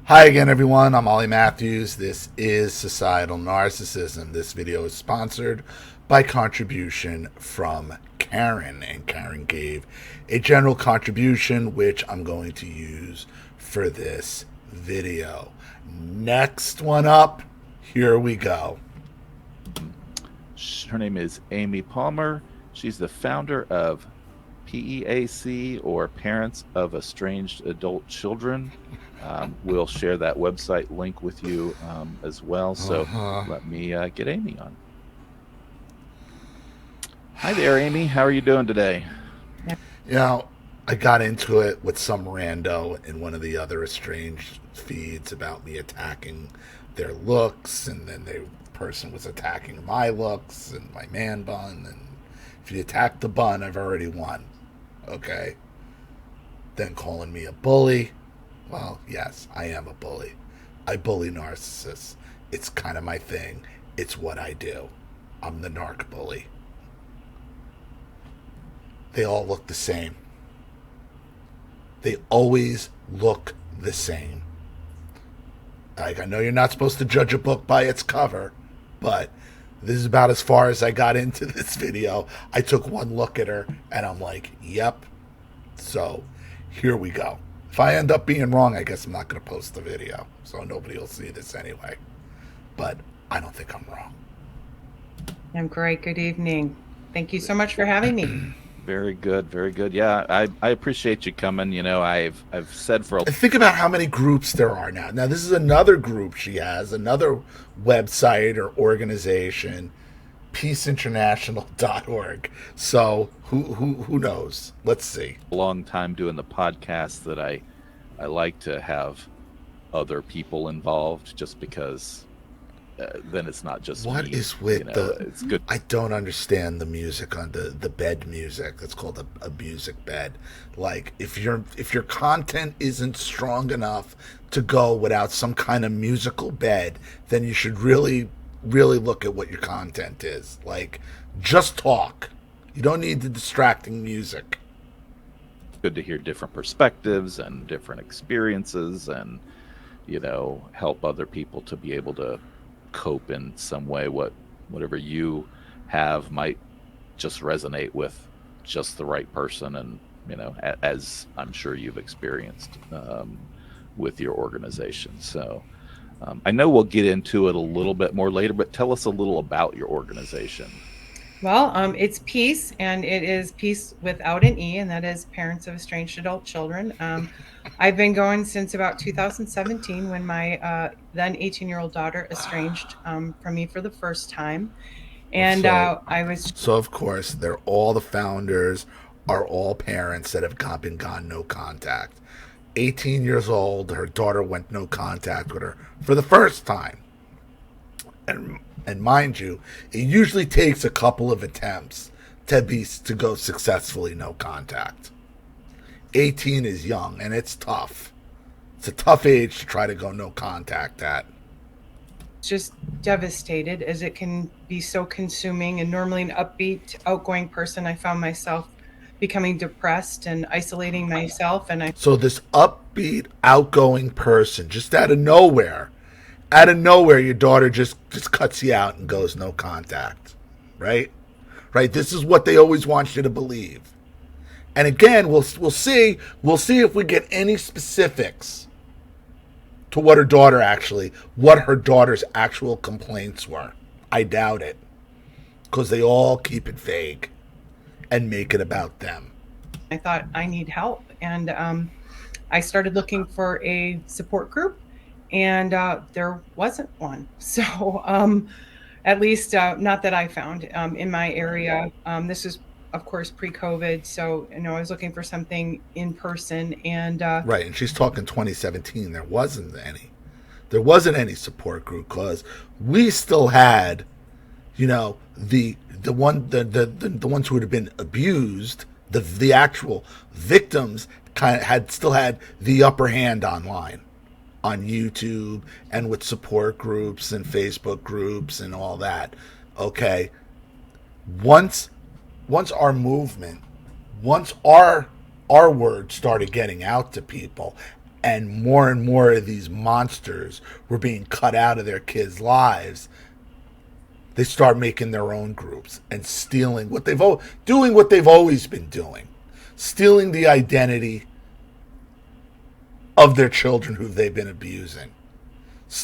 Hi again, everyone. I'm Ollie Matthews. This is Societal Narcissism. This video is sponsored by contribution from Karen, and Karen gave a general contribution which I'm going to use for this video. Next one up, here we go. Her name is Amy Palmer. She's the founder of PEAC, or Parents of Estranged Adult Children. We'll share that website link with you as well. So let me get Amy on. Hi there, Amy. How are you doing today? You know, I got into it with some rando in one of the other Estranged feeds about me attacking their looks, and then the person was attacking my looks and my man bun. And if you attack the bun, I've already won. Okay? Then calling me a bully. Well, yes, I am a bully. I bully narcissists. It's kind of my thing. It's what I do. I'm the narc bully. They all look the same. They always look the same. Like, I know you're not supposed to judge a book by its cover, but this is about as far as I got into this video. I took one look at her, and I'm like, yep. So, here we go. If I end up being wrong, I guess I'm not going to post the video, so nobody will see this anyway. But I don't think I'm wrong. I'm great. Good evening. Thank you so much for having me. Very good, very good. Yeah, I appreciate you coming. You know, I've said for a Think about how many groups there are now. Now, this is another group she has, another website or organization, peaceinternational.org. So who knows? Let's see. long time doing the podcast that I like to have other people involved, just because then it's not just What me, is with it's good. I don't understand the music on the bed music. It's called a music bed. Like, if your content isn't strong enough to go without some kind of musical bed, then you should really look at what your content is. Like, just talk. You don't need the distracting music. Good to hear different perspectives and different experiences, and help other people to be able to cope in some way. Whatever you have might just resonate with just the right person, and as I'm sure you've experienced with your organization. So I know we'll get into it a little bit more later, but tell us a little about your organization. Well, it's Peace, and it is Peace without an E, and that is Parents of Estranged Adult Children. I've been going since about 2017, when my then 18-year-old daughter estranged from me for the first time. And I was... So, of course, all the founders are all parents that have gone no contact. 18 years old, her daughter went no contact with her for the first time. And mind you, it usually takes a couple of attempts to go successfully no contact. 18 is young, and it's tough. It's a tough age to try to go no contact at. just devastated, as it can be so consuming. And normally an upbeat, outgoing person, I found myself becoming depressed and isolating myself. So this upbeat, outgoing person, just out of nowhere, your daughter just cuts you out and goes no contact, right? Right. This is what they always want you to believe. And again, we'll see if we get any specifics to what her daughter's actual complaints were. I doubt it, because they all keep it vague and make it about them. I thought, I need help, and I started looking for a support group, and there wasn't one. So at least not that I found in my area. This is, of course, pre-COVID, so I was looking for something in person, and right. And she's talking 2017. There wasn't any support group, because we still had, the ones who had been abused, the actual victims still had the upper hand online, on YouTube, and with support groups and Facebook groups and all that. Okay, once our movement, once our word started getting out to people, and more of these monsters were being cut out of their kids' lives, they start making their own groups and stealing doing what they've always been doing, stealing the identity of their children who they've been abusing.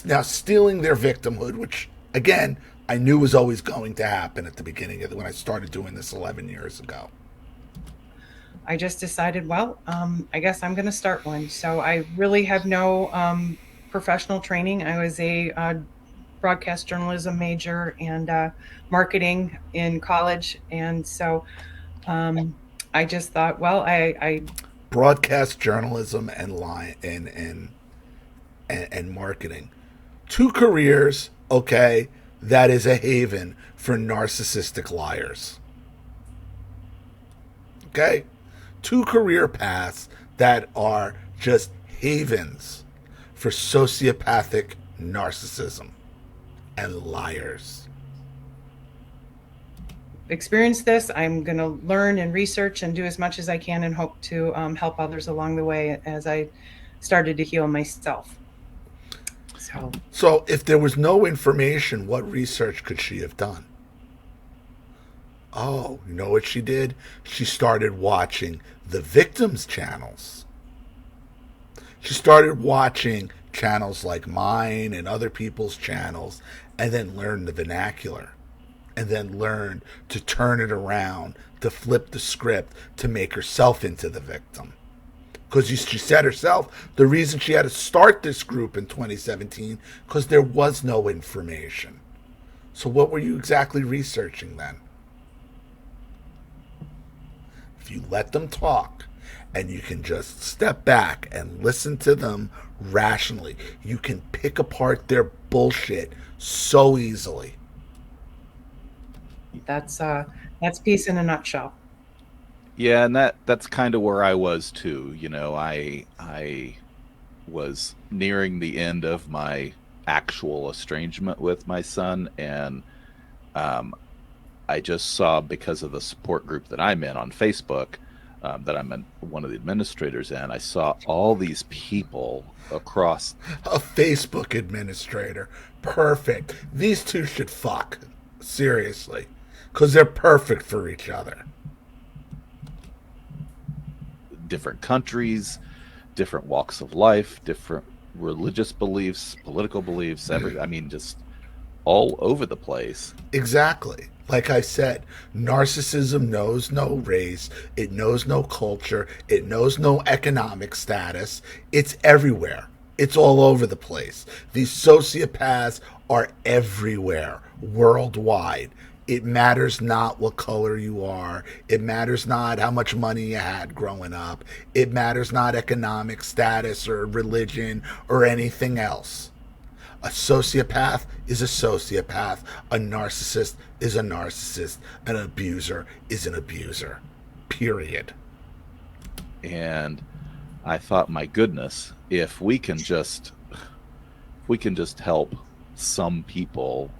Now stealing their victimhood, which again I knew was always going to happen at the beginning of when I started doing this 11 years ago. I just decided, well, I guess I'm going to start one. So I really have no professional training. I was a broadcast journalism major and marketing in college, and so I just thought, well, I broadcast journalism and marketing, two careers, okay, that is a haven for narcissistic liars. Okay, two career paths that are just havens for sociopathic narcissism and liars. experienced this. I'm going to learn and research and do as much as I can and hope to help others along the way as I started to heal myself. So if there was no information, what research could she have done? Oh, you know what she did? She started watching the victims' channels. She started watching channels like mine and other people's channels, and then learned the vernacular, and then learned to turn it around, to flip the script, to make herself into the victim. Because she said herself, the reason she had to start this group in 2017, because there was no information. So what were you exactly researching then? If you let them talk, and you can just step back and listen to them rationally, you can pick apart their bullshit so easily. That's peace in a nutshell. Yeah, and that's kind of where I was too. You know, I was nearing the end of my actual estrangement with my son, and I just saw, because of the support group that I'm in on Facebook, that I'm one of the administrators in, I saw all these people across. A Facebook administrator. Perfect. These two should fuck. Seriously. Because they're perfect for each other. Different countries, different walks of life, different religious beliefs, political beliefs, I mean, just all over the place. Exactly. Like I said, narcissism knows no race, it knows no culture, it knows no economic status. It's everywhere. It's all over the place. These sociopaths are everywhere, worldwide. It matters not what color you are. It matters not how much money you had growing up. It matters not economic status or religion or anything else. A sociopath is a sociopath. A narcissist is a narcissist. An abuser is an abuser. Period. And I thought, my goodness, if we can just help some people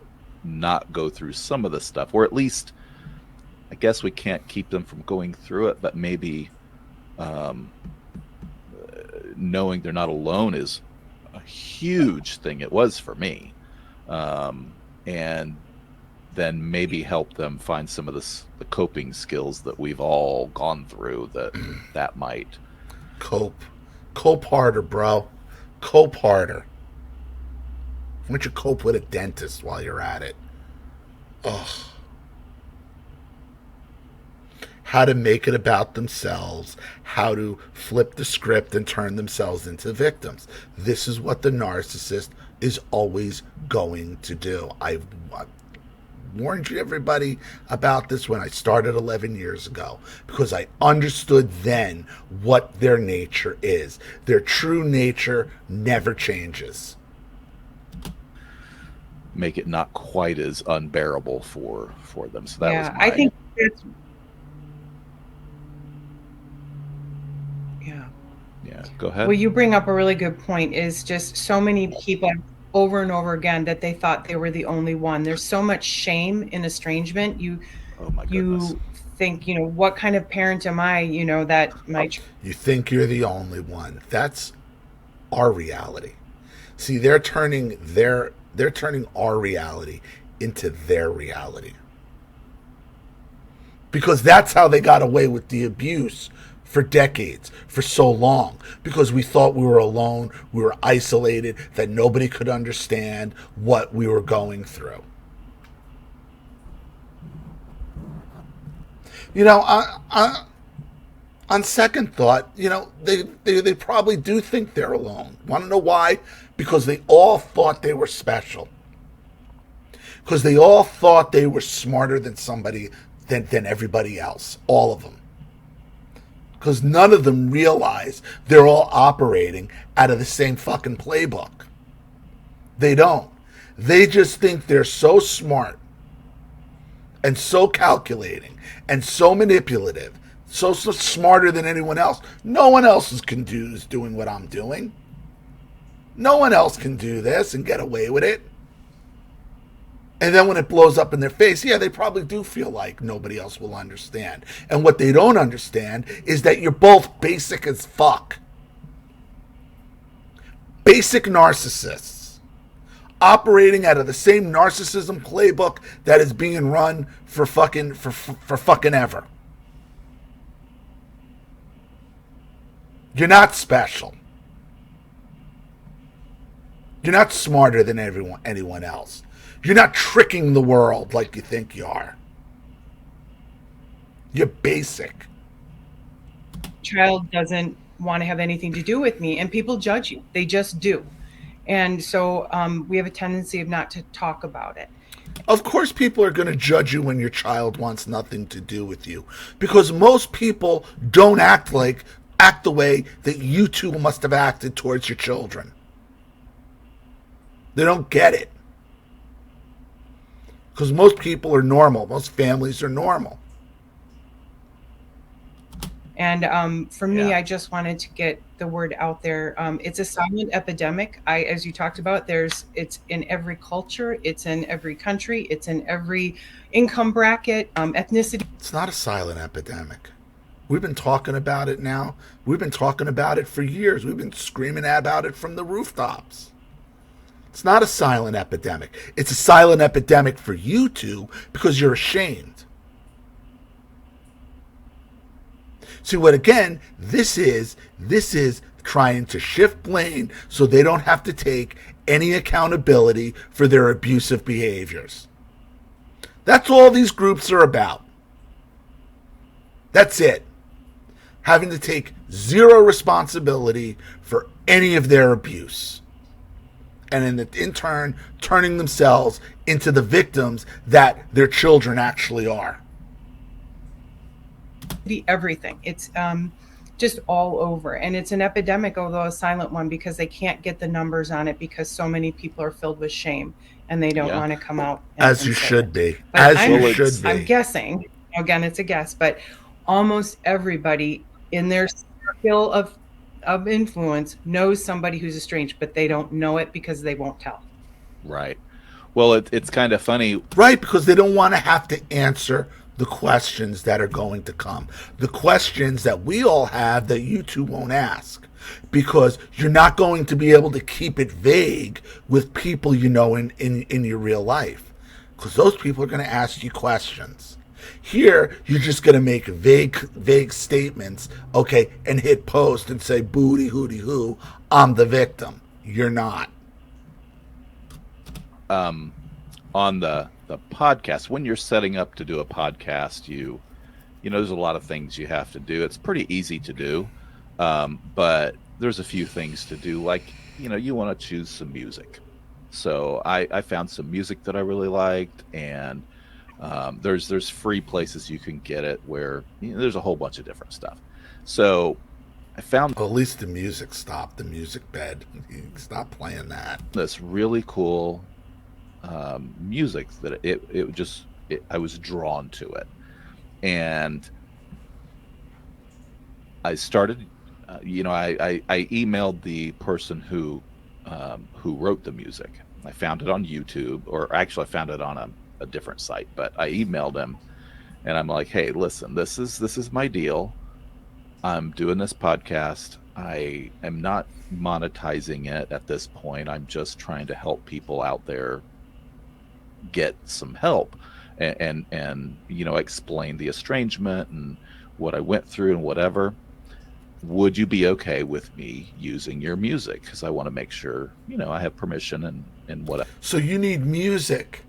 not go through some of the stuff, or at least, I guess we can't keep them from going through it, but maybe knowing they're not alone is a huge thing. It was for me. And then maybe help them find some of the coping skills that we've all gone through, that might cope harder, bro. Cope harder. Why don't you cope with a dentist while you're at it? Ugh. How to make it about themselves, how to flip the script and turn themselves into victims. This is what the narcissist is always going to do. I warned you, everybody, about this when I started 11 years ago, because I understood then what their nature is. Their true nature never changes. Make it not quite as unbearable for them. So that was I think it's yeah, go ahead. Well, you bring up a really good point, is just so many people over and over again that they thought they were the only one. There's so much shame in estrangement. Oh my goodness. You think, what kind of parent am I, that my You think you're the only one. That's our reality. See, they're turning our reality into their reality. Because that's how they got away with the abuse for decades, for so long. Because we thought we were alone, we were isolated, that nobody could understand what we were going through. You know, on second thought, you know, they probably do think they're alone. Want to know why? Because they all thought they were special. Because they all thought they were smarter than somebody, than everybody else. All of them. Because none of them realize they're all operating out of the same fucking playbook. They don't. They just think they're so smart and so calculating and so manipulative, so smarter than anyone else. No one else is doing what I'm doing. No one else can do this and get away with it. And then when it blows up in their face, yeah, they probably do feel like nobody else will understand. And what they don't understand is that you're both basic as fuck. Basic narcissists. Operating out of the same narcissism playbook that is being run for fucking ever. You're not special. You're not smarter than anyone else. You're not tricking the world like you think you are. You're basic. Child doesn't want to have anything to do with me, and people judge you. They just do. And so we have a tendency of not to talk about it. Of course people are going to judge you when your child wants nothing to do with you. Because most people don't act the way that you two must have acted towards your children. They don't get it. Because most people are normal. Most families are normal. And for me, I just wanted to get the word out there. It's a silent epidemic. As you talked about, it's in every culture, it's in every country, it's in every income bracket, ethnicity. It's not a silent epidemic. We've been talking about it now. We've been talking about it for years. We've been screaming about it from the rooftops. It's not a silent epidemic. It's a silent epidemic for you two because you're ashamed. See, what again, this is trying to shift blame so they don't have to take any accountability for their abusive behaviors. That's all these groups are about. That's it. Having to take zero responsibility for any of their abuse. And in turn, turning themselves into the victims that their children actually are. Everything. It's just all over. And it's an epidemic, although a silent one, because they can't get the numbers on it because so many people are filled with shame and they don't want to come out. As you should be. I'm guessing, again, it's a guess, but almost everybody in their circle of influence knows somebody who's estranged, but they don't know it because they won't tell. Right. Well, it's kind of funny. Right, because they don't want to have to answer the questions that are going to come. The questions that we all have that you two won't ask. Because you're not going to be able to keep it vague with people you know in your real life. Because those people are going to ask you questions. Here, you're just going to make vague statements, okay, and hit post and say, booty hooty hoo, I'm the victim. You're not. On the podcast, when you're setting up to do a podcast, you know there's a lot of things you have to do. It's pretty easy to do, but there's a few things to do, like you want to choose some music. So I found some music that I really liked, and there's free places you can get it where there's a whole bunch of different stuff. So I found at least the music stopped. The music bed, stop playing that. That's really cool music that I was drawn to it, and I started I emailed the person who wrote the music. I found it on YouTube, or actually I found it on a different site, but I emailed him and I'm like, hey, listen, this is my deal. I'm doing this podcast. I am not monetizing it at this point. I'm just trying to help people out there get some help, and explain the estrangement and what I went through and whatever. Would you be okay with me using your music? Because I want to make sure I have permission and what. So you need music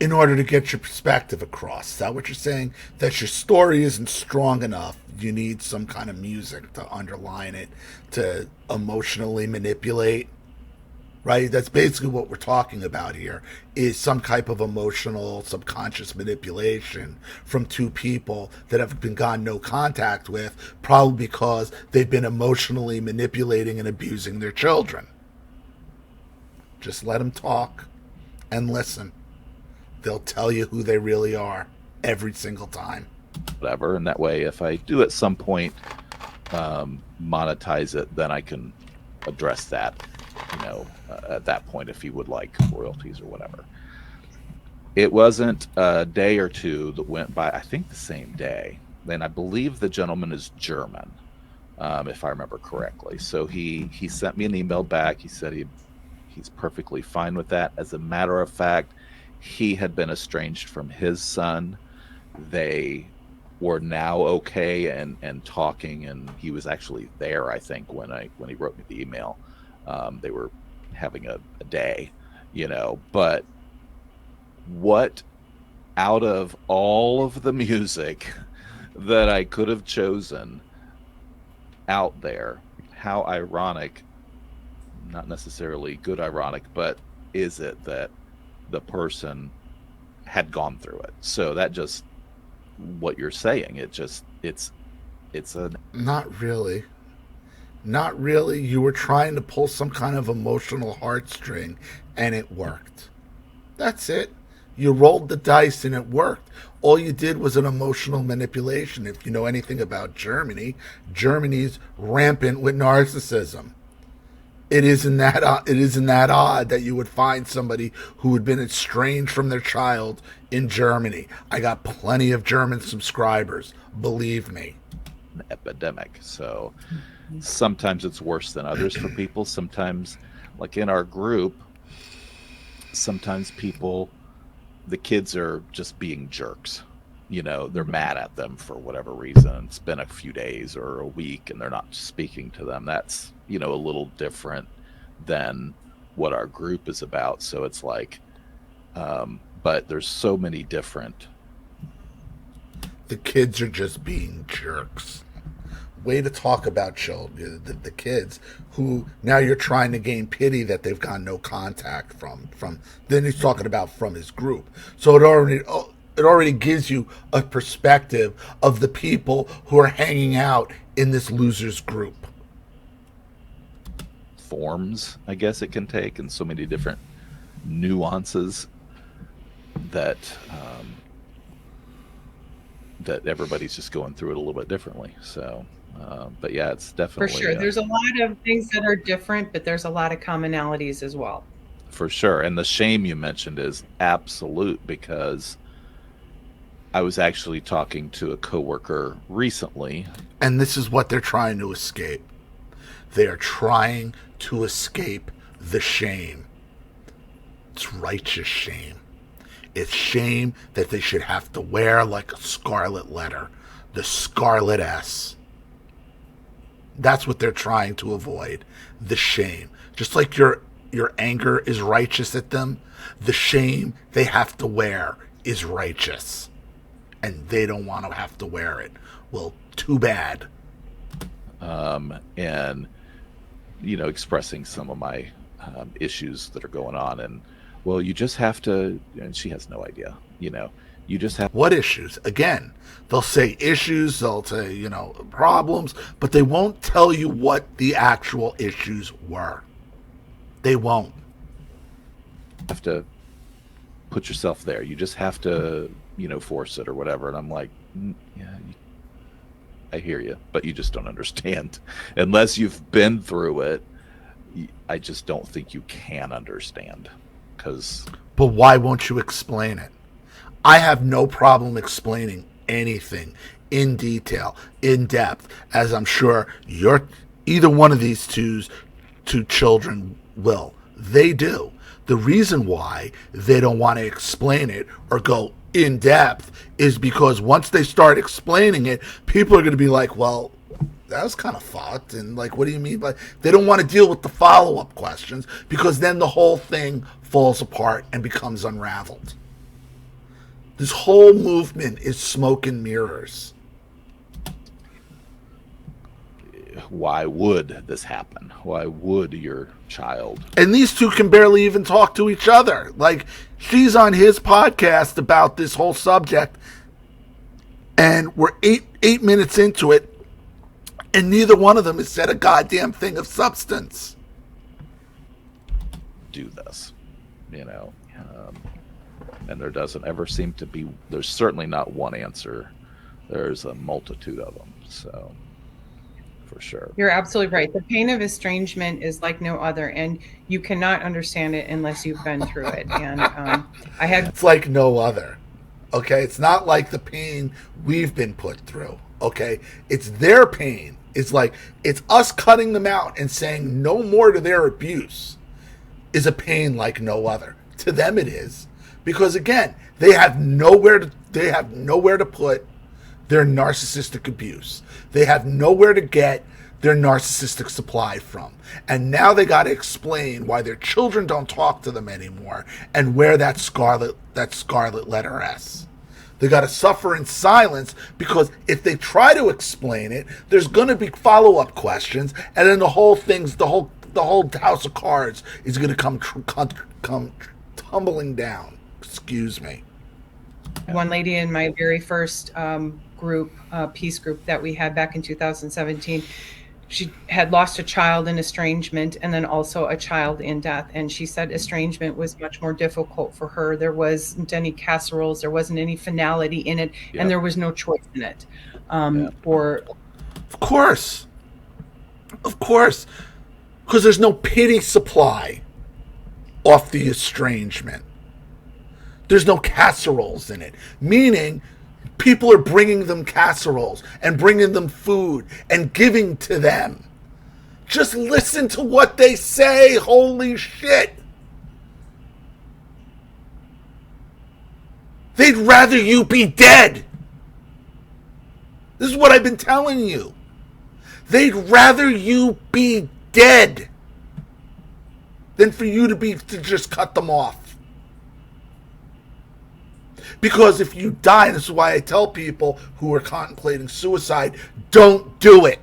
in order to get your perspective across. Is that what you're saying? That your story isn't strong enough. You need some kind of music to underline it, to emotionally manipulate, right? That's basically what we're talking about here, is some type of emotional, subconscious manipulation from two people that have been gone no contact with, probably because they've been emotionally manipulating and abusing their children. Just let them talk and listen. They'll tell you who they really are every single time. Whatever, and that way, if I do at some point monetize it, then I can address that, at that point, if you would like royalties or whatever. It wasn't a day or two that went by, I think the same day, and I believe the gentleman is German, if I remember correctly. So he sent me an email back. He said he's perfectly fine with that. As a matter of fact, he had been estranged from his son. They were now okay and talking, and he was actually there, I think, when he wrote me the email. They were having a day, but what, out of all of the music that I could have chosen out there, how ironic, not necessarily good ironic, but is it that the person had gone through it? So that just, what you're saying, it's a Not really. Not really. You were trying to pull some kind of emotional heartstring, and it worked. That's it. You rolled the dice and it worked. All you did was an emotional manipulation. If you know anything about Germany, Germany's rampant with narcissism. It isn't that odd that you would find somebody who had been estranged from their child in Germany. I got plenty of German subscribers, believe me. an epidemic. So sometimes it's worse than others for people. Sometimes, like in our group, sometimes the kids are just being jerks. They're mad at them for whatever reason. It's been a few days or a week and they're not speaking to them. That's, a little different than what our group is about. So it's like, but there's so many different. The kids are just being jerks. Way to talk about children, the kids who now you're trying to gain pity that they've got no contact from. Then he's talking about from his group. So it already gives you a perspective of the people who are hanging out in this loser's group. Forms, I guess it can take, and so many different nuances that that everybody's just going through it a little bit differently. So, but yeah, it's definitely For sure. There's a lot of things that are different, but there's a lot of commonalities as well. For sure. And the shame you mentioned is absolute, because I was actually talking to a coworker recently. And this is what they're trying to escape. They are trying to escape the shame. It's righteous shame. It's shame that they should have to wear like a scarlet letter, the scarlet S. That's what they're trying to avoid, the shame. Just like your anger is righteous at them, the shame they have to wear is righteous. And they don't want to have to wear it. Well, too bad. And, expressing some of my issues that are going on. And, well, you just have to, and she has no idea, you just have. What issues? Again, they'll say issues, they'll say, problems, but they won't tell you what the actual issues were. They won't. Have to put yourself there. You just have to, force it or whatever. And I'm like, yeah, I hear you, but you just don't understand. Unless you've been through it, I just don't think you can understand. But why won't you explain it? I have no problem explaining anything in detail, in depth, as I'm sure either one of these two children will. They do. The reason why they don't want to explain it or go in depth is because once they start explaining it, people are going to be like, well, that was kind of fucked. And like, what do you mean by... They don't want to deal with the follow-up questions because then the whole thing falls apart and becomes unraveled. This whole movement is smoke and mirrors. Why would this happen? Why would your child? And these two can barely even talk to each other. Like, she's on his podcast about this whole subject, and we're eight minutes into it, and neither one of them has said a goddamn thing of substance. Do this, and there doesn't ever seem to be. There's certainly not one answer. There's a multitude of them. So. For sure. You're absolutely right. The pain of estrangement is like no other, and you cannot understand it unless you've been through it. And it's like no other. Okay, it's not like the pain we've been put through. Okay, it's their pain. It's like it's us cutting them out and saying no more to their abuse is a pain like no other. To them, it is because again, they have nowhere to put their narcissistic abuse. They have nowhere to get their narcissistic supply from. And now they got to explain why their children don't talk to them anymore and where that scarlet letter S. They got to suffer in silence because if they try to explain it, there's going to be follow-up questions, and then the whole house of cards is going to come tumbling down. Excuse me. One lady in my very first peace group that we had back in 2017, she had lost a child in estrangement and then also a child in death. And she said estrangement was much more difficult for her. There wasn't any casseroles. There wasn't any finality in it. Yep. And there was no choice in it. Of course. Because there's no pity supply off the estrangement. There's no casseroles in it. Meaning, people are bringing them casseroles and bringing them food and giving to them. Just listen to what they say. Holy shit. They'd rather you be dead. This is what I've been telling you. They'd rather you be dead than for you to just cut them off. Because if you die, and this is why I tell people who are contemplating suicide, don't do it.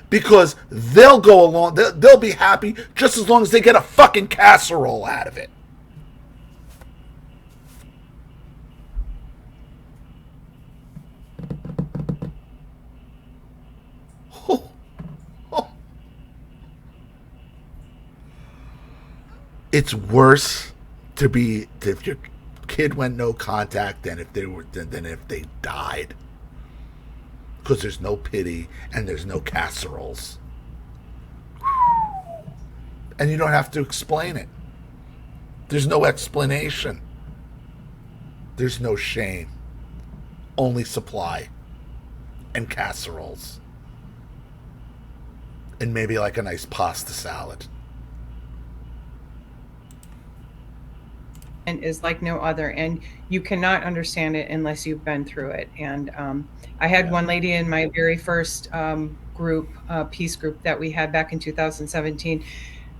Because they'll go along, they'll be happy just as long as they get a fucking casserole out of it. It's worse if your kid went no contact than if they died, because there's no pity and there's no casseroles, and you don't have to explain it. There's no explanation. There's no shame. Only supply and casseroles, and maybe like a nice pasta salad. Is like no other, and you cannot understand it unless you've been through it. And I had one lady in my very first peace group that we had back in 2017.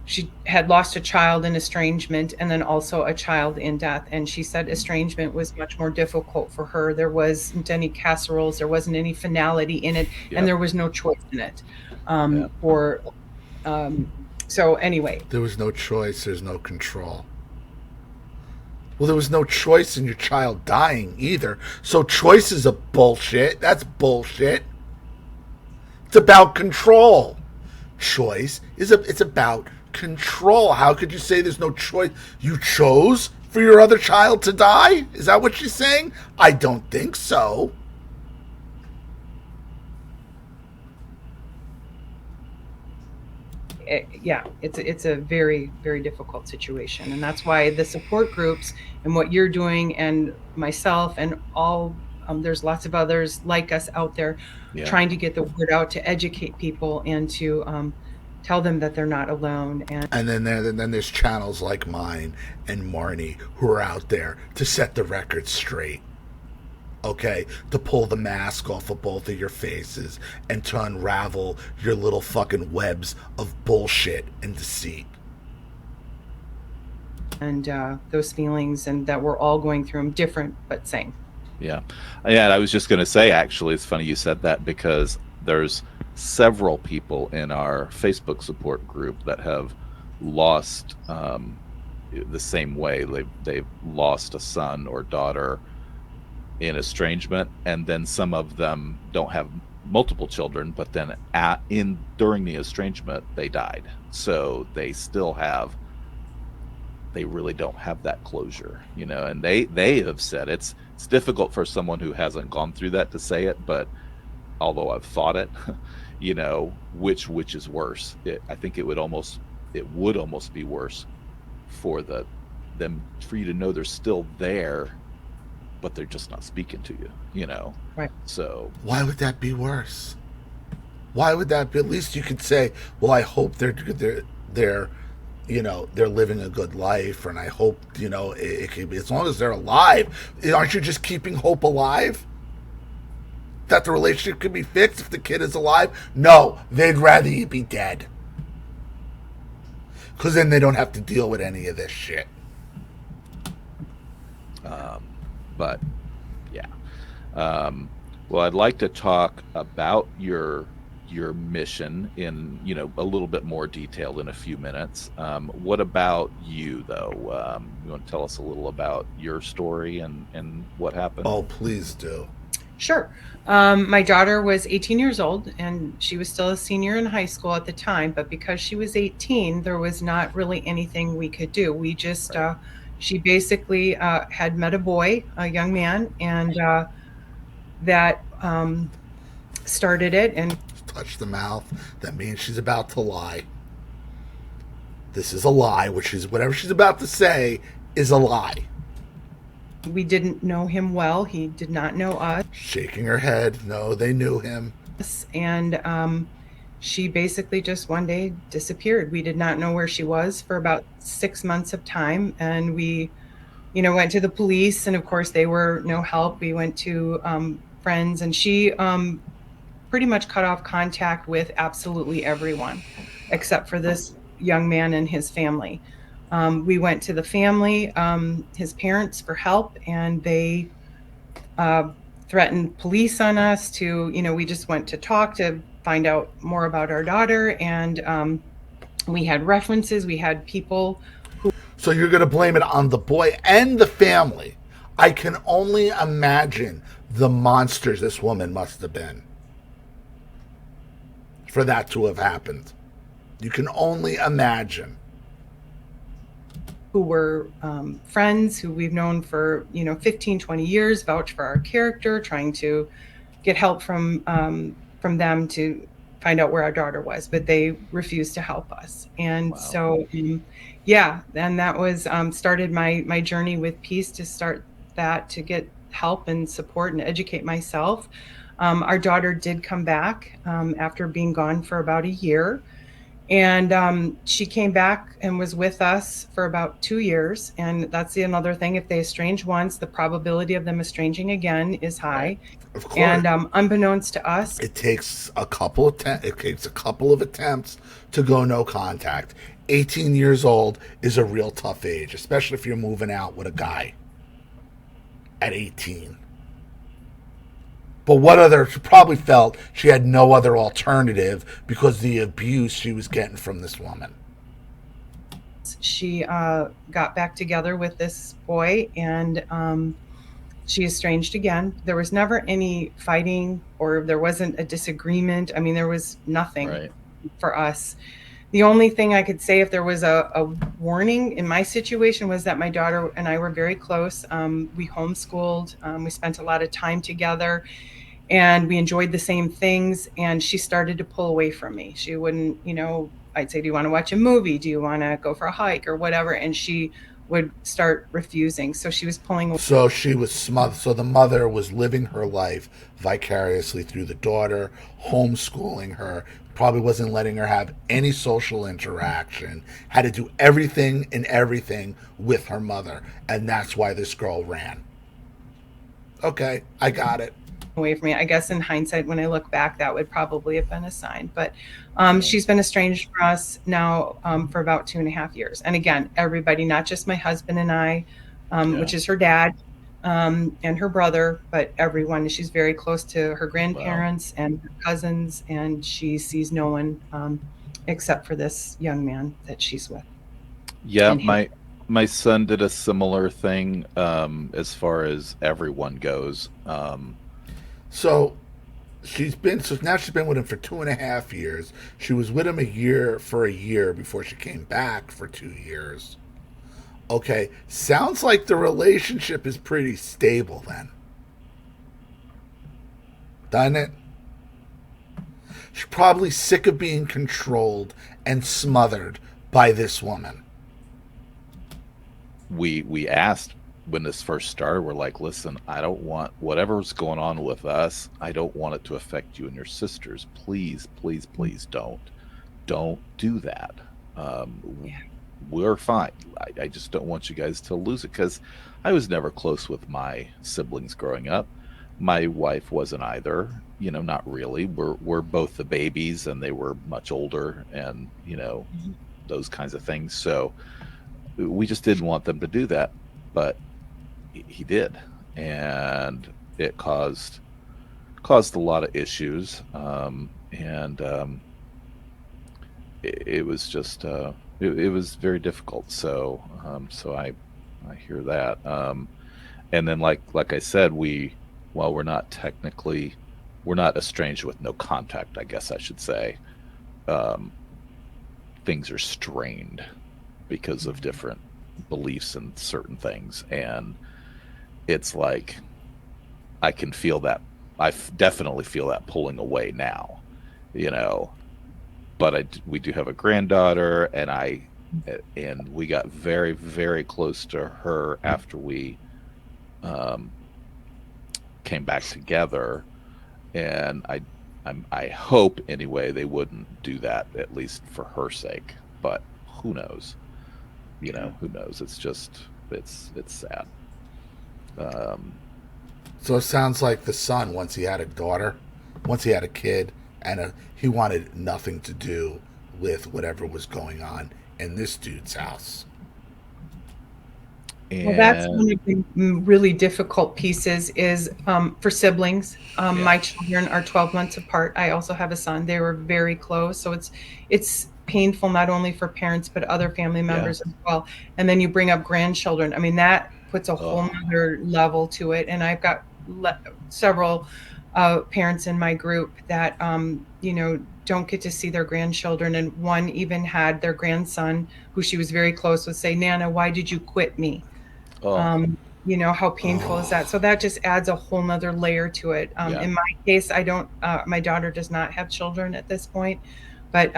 She had lost a child in estrangement and then also a child in death. And she said estrangement was much more difficult for her. There wasn't any casseroles. There wasn't any finality in it. Yep. And there was no choice in it. So anyway. There was no choice. There's no control. Well, there was no choice in your child dying either. So choice is a bullshit. That's bullshit. It's about control. Choice it's about control. How could you say there's no choice? You chose for your other child to die? Is that what she's saying? I don't think so. it's a very, very difficult situation. And that's why the support groups and what you're doing and myself and all, there's lots of others like us out there Yeah. trying to get the word out to educate people and to tell them that they're not alone. And then there's channels like mine and Marnie who are out there to set the record straight. Okay, to pull the mask off of both of your faces and to unravel your little fucking webs of bullshit and deceit. And those feelings, and that we're all going through them, different but same. Yeah. I was just going to say, actually, it's funny you said that, because there's several people in our Facebook support group that have lost the same way. They've lost a son or daughter in estrangement, and then some of them don't have multiple children, but then during the estrangement they died. So they really don't have that closure, and they have said it's difficult for someone who hasn't gone through that to say it, but although I've thought it, which is worse. I think it would almost be worse for for you to know they're still there, but they're just not speaking to you, Right. So why would that be worse? Why would that be? At least you could say, well, I hope they're living a good life, and I hope, it could be, as long as they're alive. Aren't you just keeping hope alive? That the relationship could be fixed if the kid is alive? No, they'd rather you be dead. Because then they don't have to deal with any of this shit. But yeah. Well, I'd like to talk about your mission in a little bit more detail in a few minutes. What about you, though? You want to tell us a little about your story and what happened? Oh, please do. Sure. My daughter was 18 years old, and she was still a senior in high school at the time. But because she was 18, there was not really anything we could do. We just, she basically had met a boy, a young man, and that started it. And touch the mouth, that means she's about to lie. This is a lie, which is whatever she's about to say is a lie. We didn't know him well. He did not know us. Shaking her head. No, they knew him. And she basically just one day disappeared. We did not know where she was for about 6 months of time. And we, went to the police, and of course they were no help. We went to friends, and she pretty much cut off contact with absolutely everyone except for this young man and his family. We went to the family, his parents, for help, and they threatened police on us to, we just went to talk to find out more about our daughter, and we had references, we had people who... So you're going to blame it on the boy and the family. I can only imagine the monsters this woman must have been for that to have happened. You can only imagine. Who were friends who we've known for 15, 20 years, vouch for our character, trying to get help from them to find out where our daughter was, but they refused to help us. And so and that was started my journey with Peace, to start that, to get help and support and educate myself. Our daughter did come back after being gone for about a year. And she came back and was with us for about 2 years. And that's another thing. If they estrange once, the probability of them estranging again is high. Of course. And unbeknownst to us, it takes a couple of attempts to go no contact. 18 years old is a real tough age, especially if you're moving out with a guy at 18. But she probably felt she had no other alternative because of the abuse she was getting from this woman. She got back together with this boy, and she estranged again. There was never any fighting, or there wasn't a disagreement. I mean, there was nothing for us. The only thing I could say, if there was a warning in my situation, was that my daughter and I were very close. We homeschooled. We spent a lot of time together. and we enjoyed the same things. And she started to pull away from me. She wouldn't, I'd say, do you want to watch a movie? Do you want to go for a hike or whatever? And she would start refusing. So she was pulling away. So she was smothered. So the mother was living her life vicariously through the daughter, homeschooling her, probably wasn't letting her have any social interaction, had to do everything and everything with her mother. And that's why this girl ran. Okay, I got it. Away from me. I guess in hindsight, when I look back, that would probably have been a sign. But she's been estranged from us now for about 2.5 years. And again, everybody, not just my husband and I, which is her dad and her brother, but everyone. She's very close to her grandparents and her cousins, and she sees no one except for this young man that she's with. Yeah, my son did a similar thing as far as everyone goes. So now she's been with him for 2.5 years. She was with him for a year before she came back for 2 years. Okay, sounds like the relationship is pretty stable then. Doesn't it? She's probably sick of being controlled and smothered by this woman. We asked when this first started, we're like, listen, I don't want whatever's going on with us, I don't want it to affect you and your sisters. Please, please, please don't do that. We're fine. I just don't want you guys to lose it, because I was never close with my siblings growing up. My wife wasn't either, not really. We're both the babies, and they were much older, and those kinds of things. So we just didn't want them to do that, but he did, and it caused a lot of issues, and it was just it was very difficult. So I hear that, and then like I said, while we're not estranged with no contact, I guess I should say, things are strained because of different beliefs and certain things, and it's like I can feel that. I definitely feel that pulling away now, but we do have a granddaughter, and we got very, very close to her after we came back together, and I hope anyway they wouldn't do that, at least for her sake, but who knows? Who knows? It's just, it's sad. So it sounds like the son, once he had a kid, and he wanted nothing to do with whatever was going on in this dude's house. Well, that's one of the really difficult pieces is for siblings. My children are 12 months apart. I also have a son. They were very close. So it's painful not only for parents but other family members as well. And then you bring up grandchildren. I mean, that puts a whole other level to it. And I've got several parents in my group that don't get to see their grandchildren, and one even had their grandson, who she was very close with, say, "Nana, why did you quit me?" How painful is that? So that just adds a whole nother layer to it. In my case, I don't my daughter does not have children at this point, but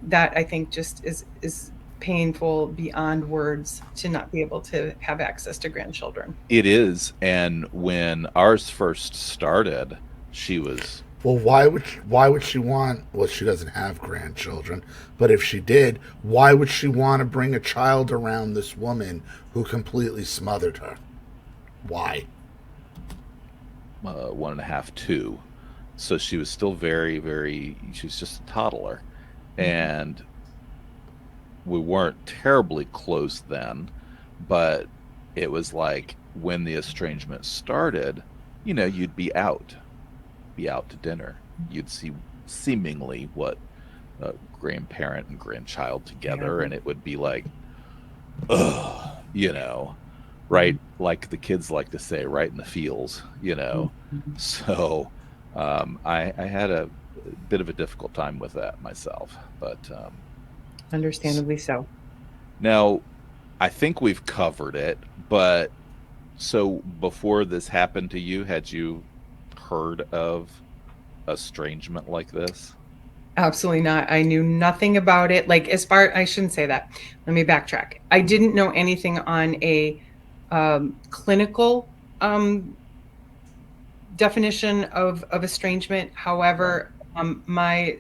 that I think just is painful beyond words, to not be able to have access to grandchildren. It is. And when ours first started, she was... Well, why would she want... Well, she doesn't have grandchildren, but if she did, why would she want to bring a child around this woman who completely smothered her? Why? 1.5, 2. So she was still very, very... She was just a toddler. And we weren't terribly close then, but it was like when the estrangement started, you'd be out to dinner. You'd see seemingly what grandparent and grandchild together, and it would be like, ugh, right? Like the kids like to say, right in the feels, So I had a bit of a difficult time with that myself, but understandably so. Now, I think we've covered it, but so before this happened to you, had you heard of estrangement like this? Absolutely not. I knew nothing about it. Like, I shouldn't say that. Let me backtrack. I didn't know anything on a clinical definition of estrangement. However, my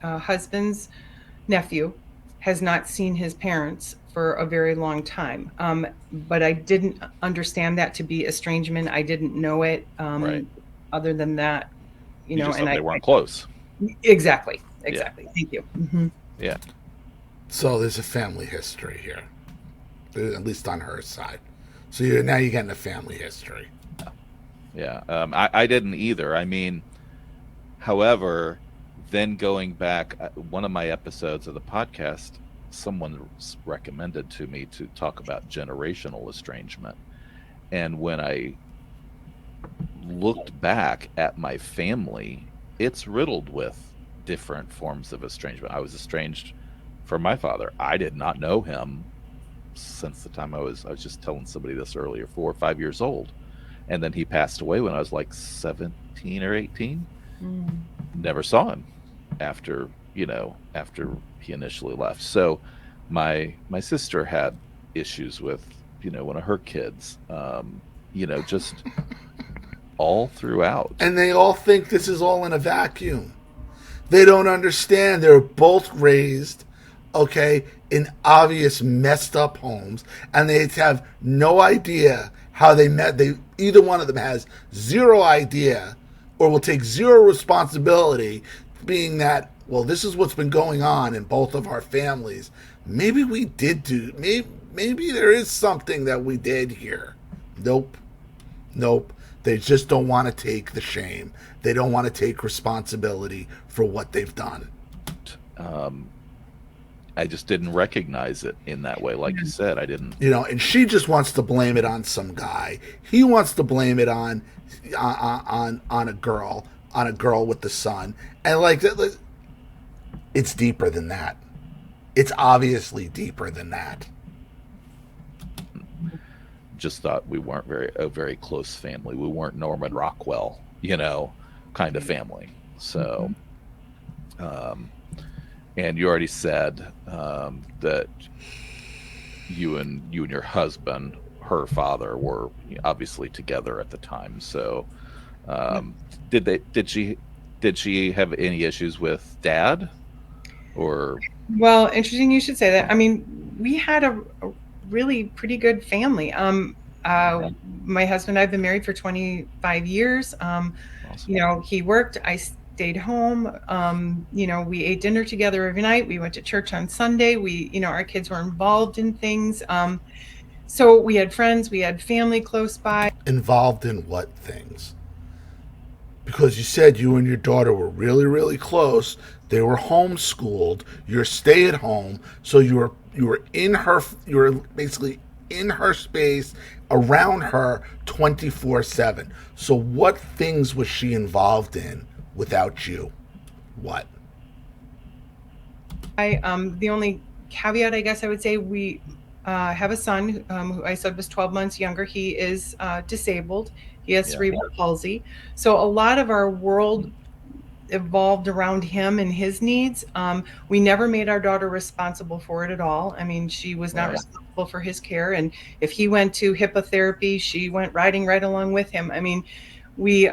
husband's nephew has not seen his parents for a very long time. But I didn't understand that to be estrangement. I didn't know it. Right. Other than that, You just thought they weren't close. Exactly. Yeah. Thank you. Mm-hmm. Yeah. So there's a family history here, at least on her side. So now you're getting a family history. Yeah. I didn't either. I mean, however, then going back, one of my episodes of the podcast, someone recommended to me to talk about generational estrangement. And when I looked back at my family, it's riddled with different forms of estrangement. I was estranged from my father. I did not know him since the time I was just telling somebody this earlier, 4 or 5 years old. And then he passed away when I was like 17 or 18. Never saw him after he initially left. So my sister had issues with, one of her kids, just all throughout. And they all think this is all in a vacuum. They don't understand. They're both raised, in obvious messed up homes, and they have no idea how they met. Either one of them has zero idea or will take zero responsibility, being that, well, this is what's been going on in both of our families. Maybe we did maybe there is something that we did here. Nope. They just don't want to take the shame. They don't want to take responsibility for what they've done. I just didn't recognize it in that way. Like you said, I didn't. And she just wants to blame it on some guy. He wants to blame it on a girl with the son. And it's deeper than that. It's obviously deeper than that. Just thought we weren't a very close family. We weren't Norman Rockwell, kind of family. So, and you already said that you and your husband, her father, were obviously together at the time. So, did she have any issues with dad, or? Well, interesting you should say that. I mean, we had a really pretty good family. My husband and I have been married for 25 years. Awesome. He worked, I stayed home. We ate dinner together every night. We went to church on Sunday. Our kids were involved in things. So we had friends, we had family close by. Involved in what things? Because you said you and your daughter were really, really close. They were homeschooled. You're stay at home, so you were basically in her space, around her 24/7. So what things was she involved in without you? What? The only caveat, I guess I would say, we have a son who I said was 12 months younger. He is disabled. He has cerebral palsy. So a lot of our world evolved around him and his needs. We never made our daughter responsible for it at all. I mean, she was not responsible for his care. And if he went to hippotherapy, she went riding right along with him. I mean, we,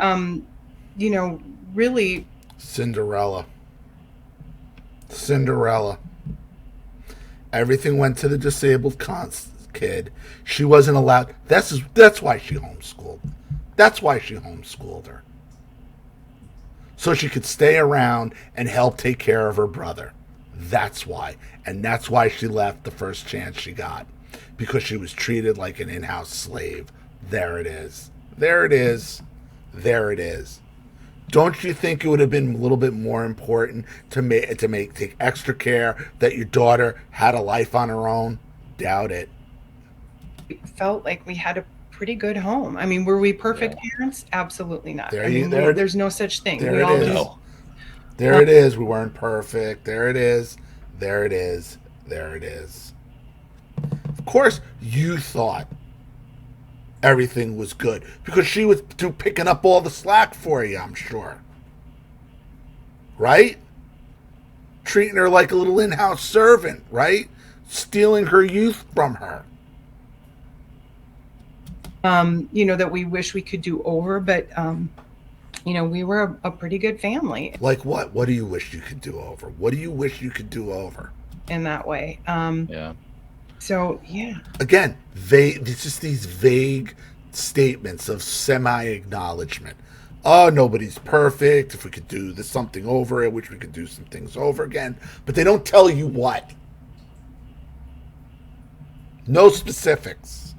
really. Cinderella. Everything went to the disabled kid. She wasn't allowed. That's why she homeschooled. That's why she homeschooled her. So she could stay around and help take care of her brother. That's why. And that's why she left the first chance she got. Because she was treated like an in-house slave. There it is. Don't you think it would have been a little bit more important to take extra care that your daughter had a life on her own? Doubt it. It felt like we had a pretty good home. I mean, were we perfect parents? Absolutely not. There's no such thing. There it is. We weren't perfect. There it is. Of course, you thought everything was good because she was picking up all the slack for you, I'm sure. Right? Treating her like a little in-house servant, right? Stealing her youth from her. That we wish we could do over, but we were a pretty good family. Like what? What do you wish you could do over? What do you wish you could do over? In that way. Yeah. So, yeah. Again, it's just these vague statements of semi-acknowledgement. Oh, nobody's perfect. If we could do this something over, I wish we could do some things over again. But they don't tell you what. No specifics.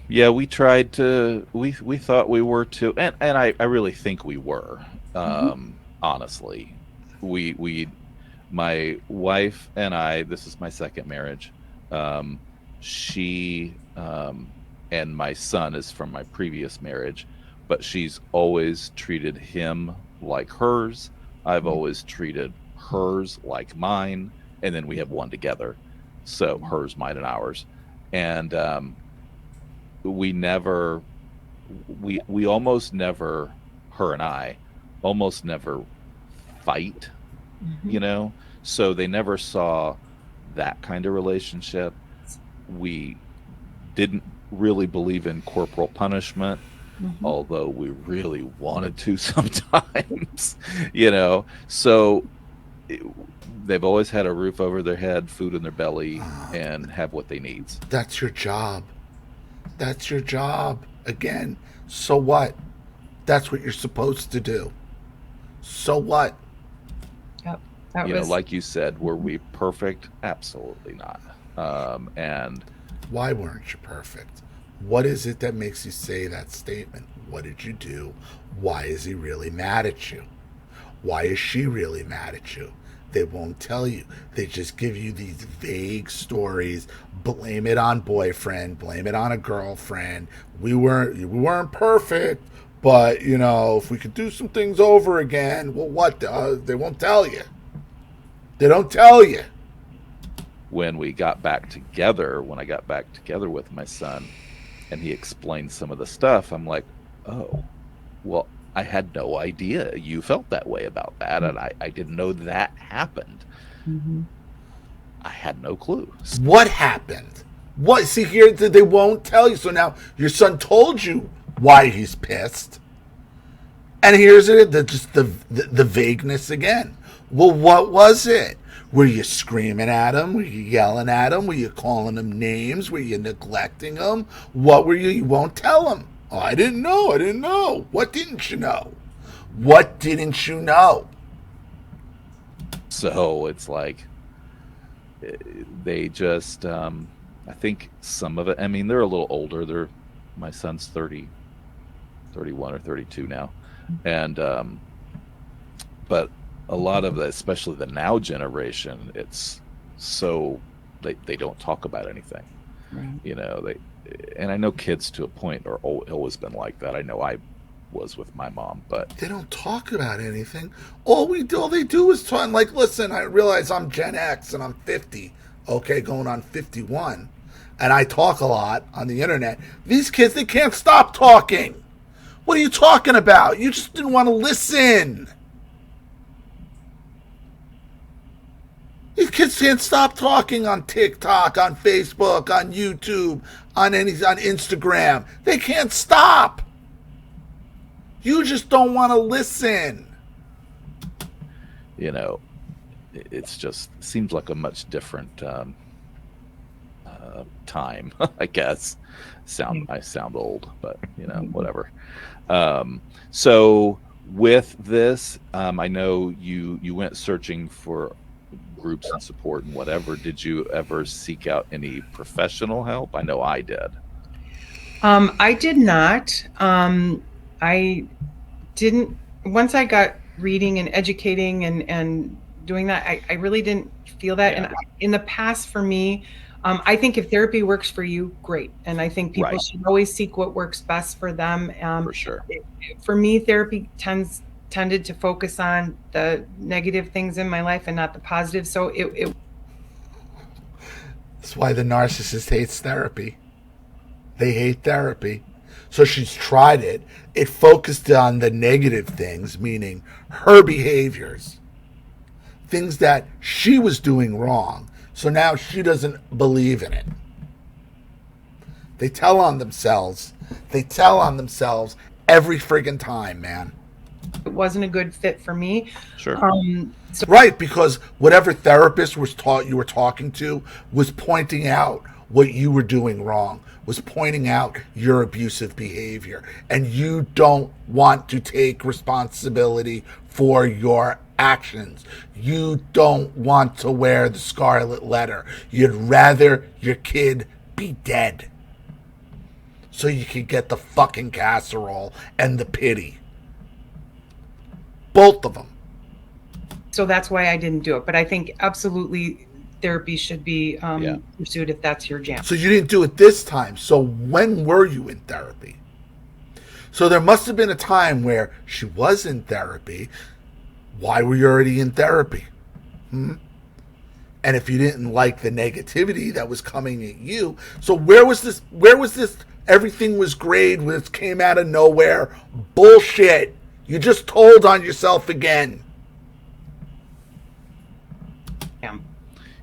Yeah, we tried to. We thought we were too, and I really think we were. Honestly, my wife and I. This is my second marriage. She and my son is from my previous marriage, but she's always treated him like hers. I've always treated hers like mine, and then we have one together, so hers, mine, and ours, and we almost never, her and I almost never fight, so they never saw that kind of relationship. We didn't really believe in corporal punishment, although we really wanted to sometimes, so they've always had a roof over their head, food in their belly, and have what they need. That's your job. That's your job. Again, so what? That's what you're supposed to do. So what? Yep. Like you said, were we perfect? Absolutely not. And why weren't you perfect? What is it that makes you say that statement? What did you do? Why is he really mad at you? Why is she really mad at you? They won't tell you. They just give you these vague stories. Blame it on boyfriend. Blame it on a girlfriend. We weren't perfect, but if we could do some things over again, well, what? They won't tell you. They don't tell you. When I got back together with my son, and he explained some of the stuff, I'm like, oh, well, I had no idea you felt that way about that, and I didn't know that happened. I had no clue. What happened? What? See, here they won't tell you. So now your son told you why he's pissed, and here's it. Just the vagueness again. Well, what was it? Were you screaming at him? Were you yelling at him? Were you calling him names? Were you neglecting him? What were you? You won't tell him. Oh, I didn't know. What didn't you know? What didn't you know? So it's like they just, I think some of it, I mean, they're a little older. My son's 31 or 32 now. And, but a lot of the, especially the now generation, it's so, they don't talk about anything. Right. And I know kids to a point are always been like that. I know I was with my mom, but they don't talk about anything. All they do is talk. Like, listen, I realize I'm Gen X and I'm 50, okay, going on 51, and I talk a lot on the internet. These kids, they can't stop talking. What are you talking about? You just didn't want to listen. These kids can't stop talking on TikTok, on Facebook, on YouTube, on Instagram. They can't stop. You just don't want to listen. It's just seems like a much different time, I guess. I sound old, but whatever. So with this, I know you went searching for groups and support and whatever. Did you ever seek out any professional help? I know I did. I did not. I didn't. Once I got reading and educating and doing that, I really didn't feel that. Yeah. And in the past, for me, I think if therapy works for you, great. And I think people should always seek what works best for them. For sure. For me, therapy tended to focus on the negative things in my life and not the positive. So That's why the narcissist hates therapy. They hate therapy. So she's tried it. It focused on the negative things, meaning her behaviors, things that she was doing wrong. So now she doesn't believe in it. They tell on themselves. They tell on themselves every friggin' time, man. It wasn't a good fit for me. Sure. So Right, because whatever therapist you were talking to was pointing out what you were doing wrong, was pointing out your abusive behavior, and you don't want to take responsibility for your actions. You don't want to wear the scarlet letter. You'd rather your kid be dead so you can get the fucking casserole and the pity. Both of them. so that's why I didn't do it. But I think absolutely therapy should be pursued if that's your jam. So you didn't do it this time. So when were you in therapy? So there must have been a time where she was in therapy. Why were you already in therapy? And if you didn't like the negativity that was coming at you, so where was this everything was great, which came out of nowhere? Bullshit. You just told on yourself again.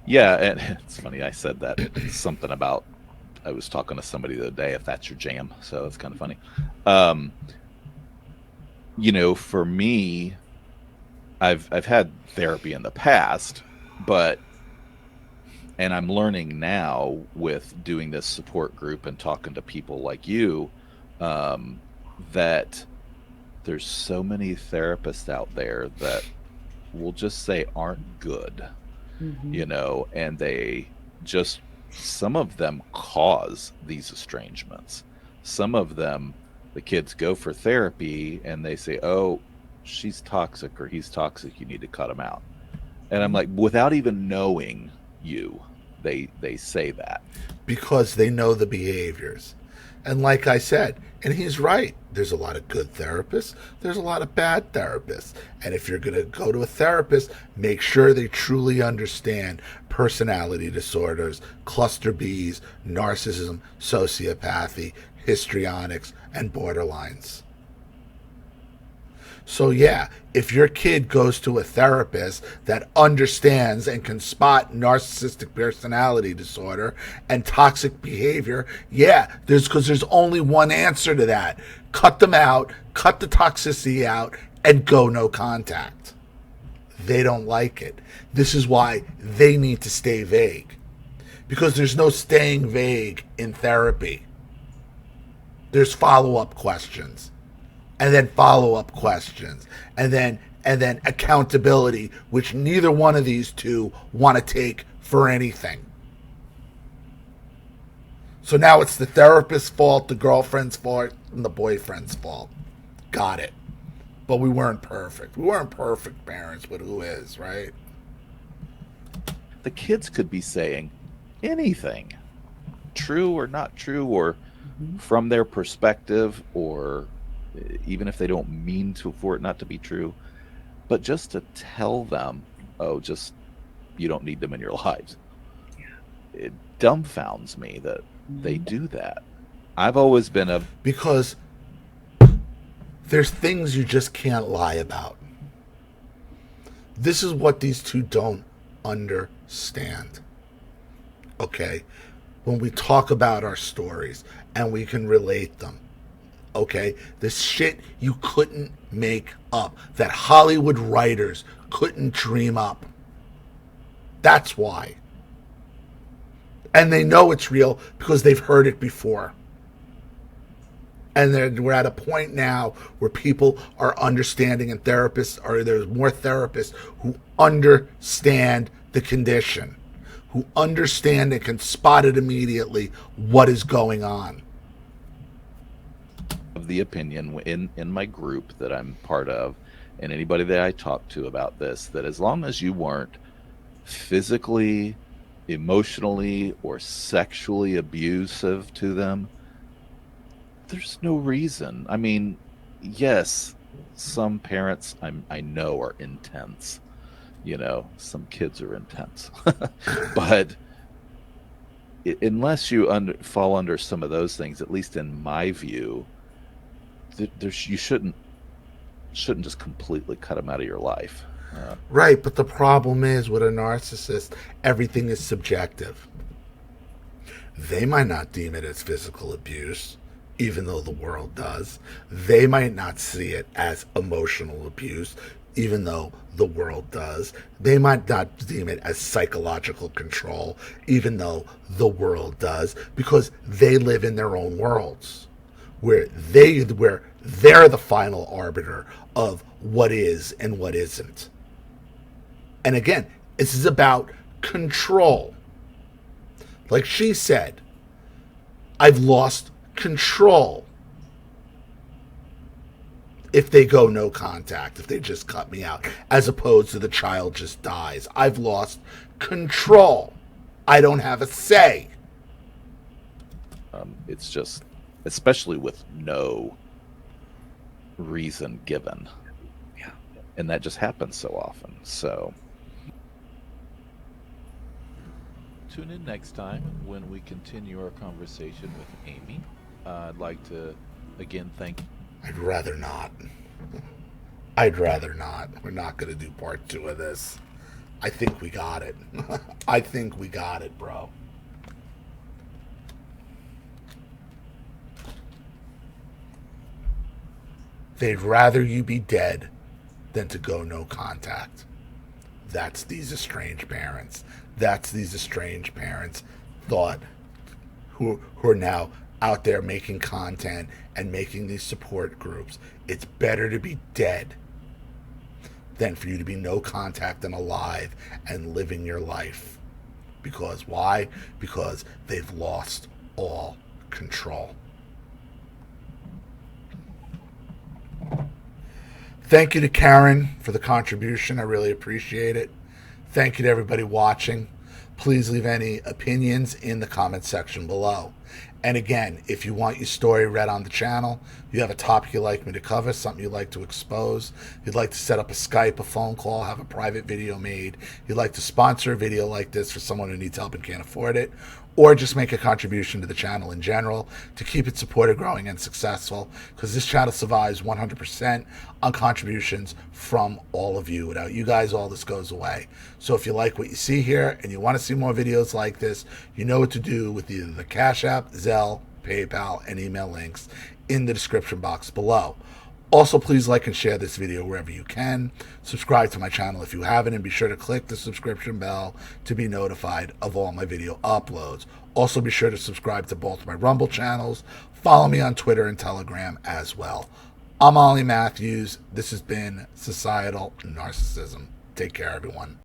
Yeah, and it's funny I said that. Something about I was talking to somebody the other day, if that's your jam, so it's kind of funny. For me, I've had therapy in the past, and I'm learning now with doing this support group and talking to people like you, that there's so many therapists out there that we'll just say aren't good. And they just, some of them cause these estrangements. Some of them, the kids go for therapy and they say, oh, she's toxic or he's toxic, you need to cut him out. And I'm like, without even knowing you, they say that. Because they know the behaviors. And like I said, and he's right, there's a lot of good therapists, there's a lot of bad therapists. And if you're going to go to a therapist, make sure they truly understand personality disorders, cluster Bs, narcissism, sociopathy, histrionics, and borderlines. So yeah, if your kid goes to a therapist that understands and can spot narcissistic personality disorder and toxic behavior, yeah, there's only one answer to that. Cut them out, cut the toxicity out, and go no contact. They don't like it. This is why they need to stay vague. Because there's no staying vague in therapy. There's follow-up questions. And then follow-up questions, and then accountability, which neither one of these two want to take for anything. So now it's the therapist's fault, the girlfriend's fault, and the boyfriend's fault. Got it. But we weren't perfect. We weren't perfect parents, but who is, right? The kids could be saying anything, true or not true, or from their perspective, or even if they don't mean for it not to be true, but just to tell them, oh, just, you don't need them in your lives. It dumbfounds me that they do that. I've always been because there's things you just can't lie about. This is what these two don't understand. Okay? When we talk about our stories and we can relate them. Okay, this shit you couldn't make up, that Hollywood writers couldn't dream up. That's why. And they know it's real because they've heard it before. And we're at a point now where people are understanding, and therapists, or there's more therapists who understand the condition, who understand and can spot it immediately what is going on. Of the opinion in my group that I'm part of, and anybody that I talk to about this, that as long as you weren't physically, emotionally, or sexually abusive to them, there's no reason. I mean, yes, some parents I know are intense. Some kids are intense. But unless you fall under some of those things, at least in my view, you shouldn't just completely cut them out of your life. Right, but the problem is with a narcissist, everything is subjective. They might not deem it as physical abuse, even though the world does. They might not see it as emotional abuse, even though the world does. They might not deem it as psychological control, even though the world does, because they live in their own worlds, where they're the final arbiter of what is and what isn't. And again, this is about control. Like she said, I've lost control. If they go no contact, if they just cut me out, as opposed to the child just dies. I've lost control. I don't have a say. It's just, especially with no reason given. Yeah. And that just happens so often. So tune in next time when we continue our conversation with Amy. I'd like to again thank. I'd rather not. I'd rather not. We're not going to do part 2 of this. I think we got it. I think we got it, bro. They'd rather you be dead than to go no contact. That's these estranged parents. That's these estranged parents thought who are now out there making content and making these support groups. It's better to be dead than for you to be no contact and alive and living your life. Because why? Because they've lost all control. Thank you to Karen for the contribution. I really appreciate it. Thank you to everybody watching. Please leave any opinions in the comment section below. And again, if you want your story read on the channel, you have a topic you'd like me to cover, something you'd like to expose, you'd like to set up a Skype, a phone call, have a private video made, you'd like to sponsor a video like this for someone who needs help and can't afford it, or just make a contribution to the channel in general to keep it supported, growing, and successful, because this channel survives 100% on contributions from all of you. Without you guys, all this goes away. So if you like what you see here and you want to see more videos like this, you know what to do with either the Cash App, Zelle, PayPal, and email links in the description box below. Also, please like and share this video wherever you can. Subscribe to my channel if you haven't, and be sure to click the subscription bell to be notified of all my video uploads. Also, be sure to subscribe to both my Rumble channels. Follow me on Twitter and Telegram as well. I'm Ollie Matthews. This has been Societal Narcissism. Take care, everyone.